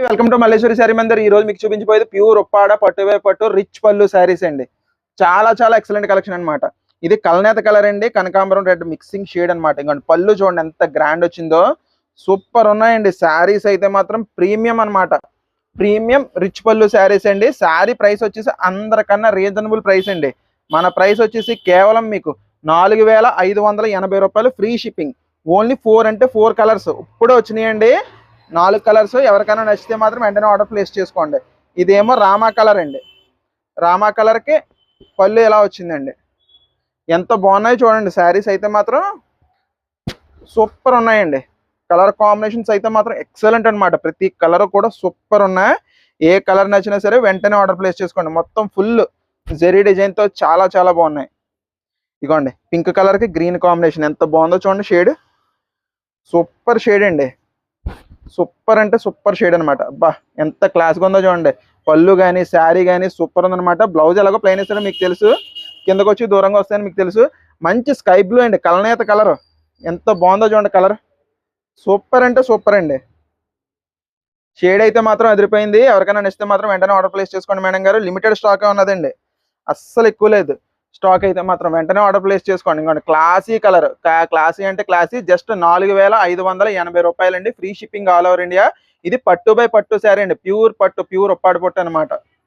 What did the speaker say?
Welcome to Malleswari sari Mandir. ఈ రోజు మీకు చూపించబోయేది ప్యూర్ ఉప్పాడ పట్టు బై పట్టు రిచ్ పళ్ళు శారీస్ అండి. చాలా ఎక్సలెంట్ కలెక్షన్ అన్నమాట. ఇది కల్నేత కలర్ అండి, కనకాంబరం రెడ్ మిక్సింగ్ షేడ్ అన్నమాట. ఇంకోండి పళ్ళు చూడండి ఎంత గ్రాండ్ వచ్చిందో, సూపర్ ఉన్నాయండి. శారీస్ అయితే మాత్రం ప్రీమియం అన్నమాట. ప్రీమియం రిచ్ పళ్ళు శారీస్ అండి. శారీ ప్రైస్ వచ్చేసి అందరికన్నా రీజనబుల్ ప్రైస్ అండి. మన ప్రైస్ వచ్చేసి కేవలం మీకు 4580 రూపాయలు, ఫ్రీ షిప్పింగ్. ఓన్లీ 4 అంటే 4 కలర్స్ ఇప్పుడే వచ్చినాయండి. 4 కలర్స్. ఎవరికైనా నచ్చితే మాత్రం వెంటనే ఆర్డర్ ప్లేస్ చేసుకోండి. ఇదేమో రామా కలర్ అండి. రామా కలర్కి పళ్ళు ఎలా వచ్చిందండి, ఎంత బాగున్నాయో చూడండి. శారీస్ అయితే మాత్రం సూపర్ ఉన్నాయండి. కలర్ కాంబినేషన్స్ అయితే మాత్రం ఎక్సలెంట్ అనమాట. ప్రతి కలర్ కూడా సూపర్ ఉన్నాయి. ఏ కలర్ నచ్చినా సరే వెంటనే ఆర్డర్ ప్లేస్ చేసుకోండి. మొత్తం ఫుల్ జెరీ డిజైన్తో చాలా బాగున్నాయి. ఇగోండి పింక్ కలర్కి గ్రీన్ కాంబినేషన్ ఎంత బాగుందో చూడండి. షేడ్ సూపర్ షేడ్ అండి. సూపర్ అంటే సూపర్ షేడ్ అనమాట. అబ్బా ఎంత క్లాస్గా ఉందో చూడండి. పళ్ళు కానీ శారీ కానీ సూపర్ ఉందనమాట. బ్లౌజ్ ఎలాగో ప్లెయిన్ ఇస్తారో మీకు తెలుసు, కిందకు వచ్చి దూరంగా వస్తాయని మీకు తెలుసు. మంచి స్కై బ్లూ అండి, కలనేత కలర్. ఎంత బాగుందో చూడండి. కలర్ సూపర్ అంటే సూపర్ అండి. షేడ్ అయితే మాత్రం అదిరిపోయింది. ఎవరికైనా నచ్చితే మాత్రం వెంటనే ఆర్డర్ ప్లేస్ చేసుకోండి మేడం గారు. లిమిటెడ్ స్టాక్ ఉన్నదండి, అస్సలు ఎక్కువ లేదు స్టాక్. అయితే మాత్రం వెంటనే ఆర్డర్ ప్లేస్ చేసుకోండి. ఇంకోండి క్లాసీ కలర్, క్లాసీ అంటే క్లాసీ, జస్ట్ 4580 రూపాయలండి. Free shipping all over India. ఇది పట్టు బై పట్టు శారీ అండి. ప్యూర్ పట్టు, ప్యూర్ ఉప్పాడ పట్టు అనమాట.